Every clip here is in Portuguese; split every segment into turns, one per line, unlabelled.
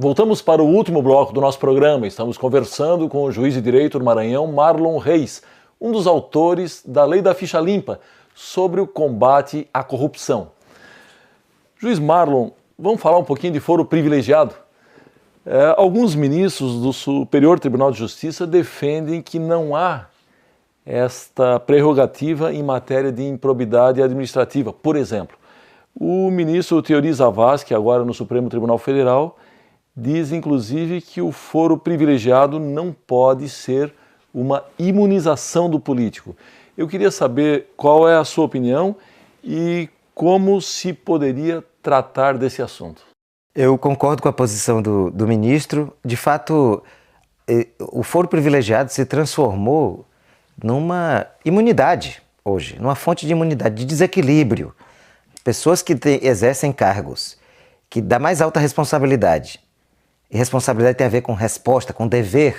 Voltamos para o último bloco do nosso programa. Estamos conversando com o juiz de direito do Maranhão, Marlon Reis, um dos autores da Lei da Ficha Limpa, sobre o combate à corrupção. Juiz Marlon, vamos falar um pouquinho de foro privilegiado? Alguns ministros do Superior Tribunal de Justiça defendem que não há esta prerrogativa em matéria de improbidade administrativa. Por exemplo, o ministro Teori Zavascki, agora no Supremo Tribunal Federal, diz, inclusive, que o foro privilegiado não pode ser uma imunização do político. Eu queria saber qual é a sua opinião e como se poderia tratar desse assunto.
Eu concordo com a posição do ministro. De fato, o foro privilegiado se transformou numa imunidade hoje, numa fonte de imunidade, de desequilíbrio. Pessoas que exercem cargos que dá mais alta responsabilidade. E responsabilidade tem a ver com resposta, com dever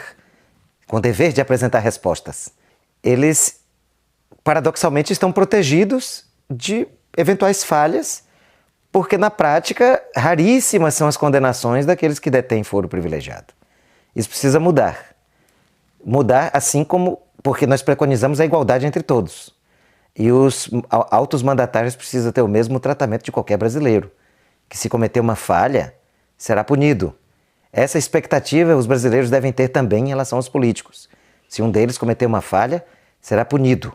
de apresentar respostas. Eles, paradoxalmente, estão protegidos de eventuais falhas, porque na prática, raríssimas são as condenações daqueles que detêm foro privilegiado. Isso precisa mudar. Mudar assim como, porque nós preconizamos a igualdade entre todos. E os altos mandatários precisam ter o mesmo tratamento de qualquer brasileiro, que se cometer uma falha, será punido. Essa expectativa os brasileiros devem ter também em relação aos políticos. Se um deles cometer uma falha, será punido.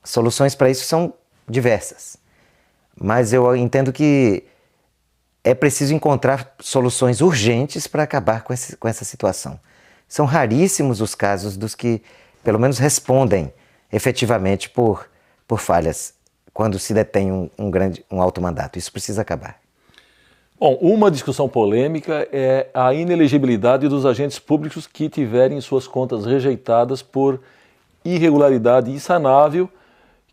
Soluções para isso são diversas. Mas eu entendo que é preciso encontrar soluções urgentes para acabar com essa situação. São raríssimos os casos dos que, pelo menos, respondem efetivamente por falhas quando se detém um alto mandato. Isso precisa acabar.
Bom, uma discussão polêmica é a inelegibilidade dos agentes públicos que tiverem suas contas rejeitadas por irregularidade insanável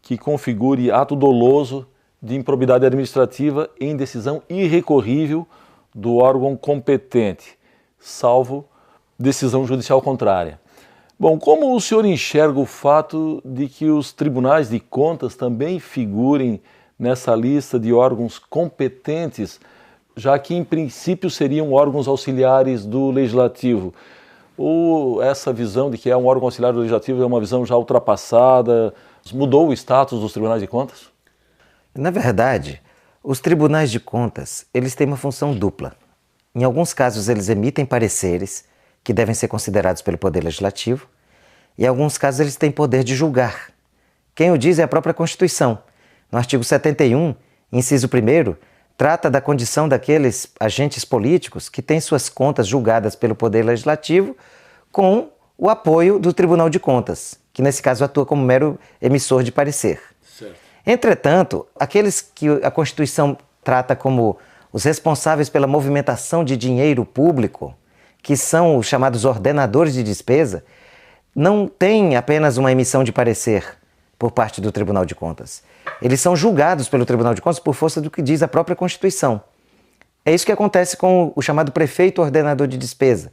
que configure ato doloso de improbidade administrativa em decisão irrecorrível do órgão competente, salvo decisão judicial contrária. Bom, como o senhor enxerga o fato de que os tribunais de contas também figurem nessa lista de órgãos competentes, já que em princípio seriam órgãos auxiliares do Legislativo? Ou essa visão de que é um órgão auxiliar do Legislativo é uma visão já ultrapassada? Mudou o status dos tribunais de contas?
Na verdade, os tribunais de contas, eles têm uma função dupla. Em alguns casos, eles emitem pareceres que devem ser considerados pelo Poder Legislativo, e em alguns casos eles têm poder de julgar. Quem o diz é a própria Constituição. No artigo 71, inciso 1º, trata da condição daqueles agentes políticos que têm suas contas julgadas pelo Poder Legislativo com o apoio do Tribunal de Contas, que nesse caso atua como mero emissor de parecer. Certo. Entretanto, aqueles que a Constituição trata como os responsáveis pela movimentação de dinheiro público, que são os chamados ordenadores de despesa, não têm apenas uma emissão de parecer por parte do Tribunal de Contas. Eles são julgados pelo Tribunal de Contas por força do que diz a própria Constituição. É isso que acontece com o chamado prefeito ordenador de despesa,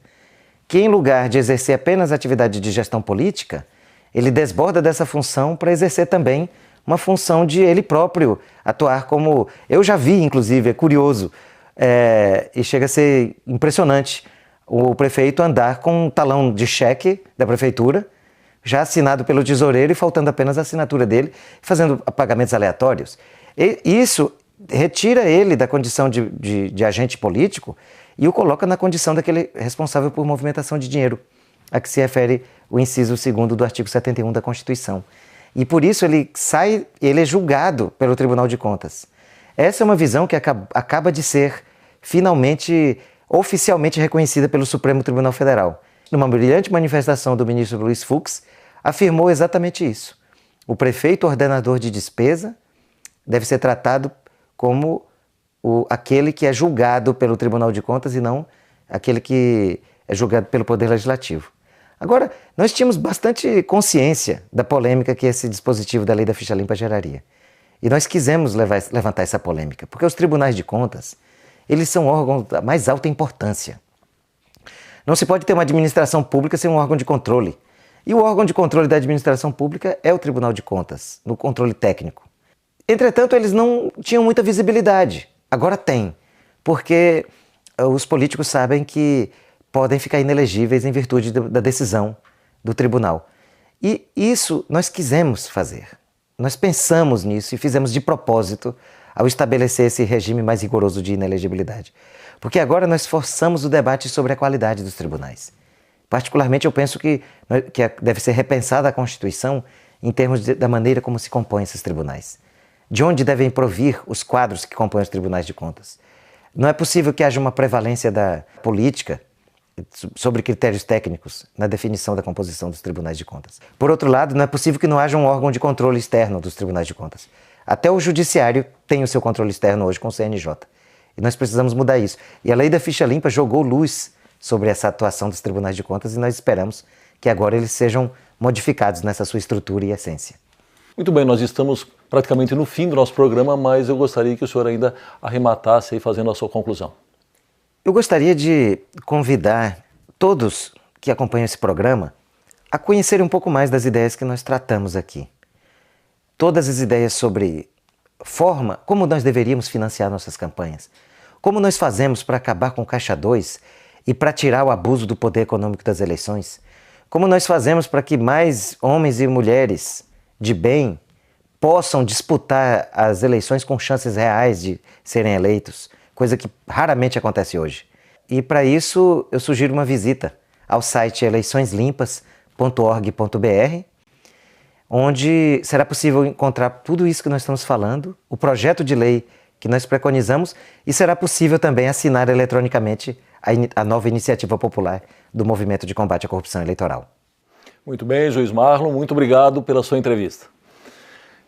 que em lugar de exercer apenas atividade de gestão política, ele desborda dessa função para exercer também uma função de ele próprio atuar como... Eu já vi, inclusive, é curioso, e chega a ser impressionante, o prefeito andar com um talão de cheque da prefeitura, já assinado pelo tesoureiro e faltando apenas a assinatura dele, fazendo pagamentos aleatórios. E isso retira ele da condição de agente político e o coloca na condição daquele responsável por movimentação de dinheiro, a que se refere o inciso 2º do artigo 71 da Constituição. E por isso ele é julgado pelo Tribunal de Contas. Essa é uma visão que acaba de ser finalmente, oficialmente reconhecida pelo Supremo Tribunal Federal. Numa brilhante manifestação do ministro Luiz Fux, afirmou exatamente isso. O prefeito ordenador de despesa deve ser tratado como aquele que é julgado pelo Tribunal de Contas e não aquele que é julgado pelo Poder Legislativo. Agora, nós tínhamos bastante consciência da polêmica que esse dispositivo da Lei da Ficha Limpa geraria. E nós quisemos levantar essa polêmica, porque os tribunais de contas, eles são órgãos da mais alta importância. Não se pode ter uma administração pública sem um órgão de controle. E o órgão de controle da administração pública é o Tribunal de Contas, no controle técnico. Entretanto, eles não tinham muita visibilidade. Agora tem, porque os políticos sabem que podem ficar inelegíveis em virtude da decisão do tribunal. E isso nós quisemos fazer. Nós pensamos nisso e fizemos de propósito ao estabelecer esse regime mais rigoroso de inelegibilidade. Porque agora nós forçamos o debate sobre a qualidade dos tribunais. Particularmente eu penso que deve ser repensada a Constituição em termos da maneira como se compõem esses tribunais. De onde devem provir os quadros que compõem os tribunais de contas. Não é possível que haja uma prevalência da política sobre critérios técnicos na definição da composição dos tribunais de contas. Por outro lado, não é possível que não haja um órgão de controle externo dos tribunais de contas. Até o judiciário tem o seu controle externo hoje com o CNJ. E nós precisamos mudar isso. E a lei da ficha limpa jogou luz sobre essa atuação dos tribunais de contas e nós esperamos que agora eles sejam modificados nessa sua estrutura e essência.
Muito bem, nós estamos praticamente no fim do nosso programa, mas eu gostaria que o senhor ainda arrematasse aí fazendo a sua conclusão.
Eu gostaria de convidar todos que acompanham esse programa a conhecerem um pouco mais das ideias que nós tratamos aqui. Todas as ideias sobre forma, como nós deveríamos financiar nossas campanhas, como nós fazemos para acabar com o Caixa 2 e para tirar o abuso do poder econômico das eleições, como nós fazemos para que mais homens e mulheres de bem possam disputar as eleições com chances reais de serem eleitos, coisa que raramente acontece hoje. E para isso eu sugiro uma visita ao site eleiçõeslimpas.org.br, onde será possível encontrar tudo isso que nós estamos falando, o projeto de lei que nós preconizamos, e será possível também assinar eletronicamente a nova iniciativa popular do Movimento de Combate à Corrupção Eleitoral.
Muito bem, juiz Marlon, muito obrigado pela sua entrevista.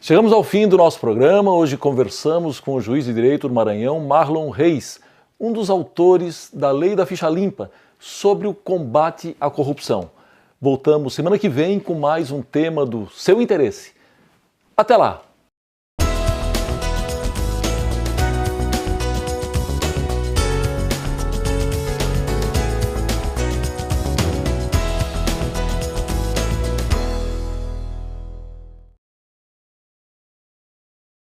Chegamos ao fim do nosso programa. Hoje conversamos com o juiz de direito do Maranhão, Marlon Reis, um dos autores da Lei da Ficha Limpa, sobre o combate à corrupção. Voltamos semana que vem com mais um tema do seu interesse. Até lá!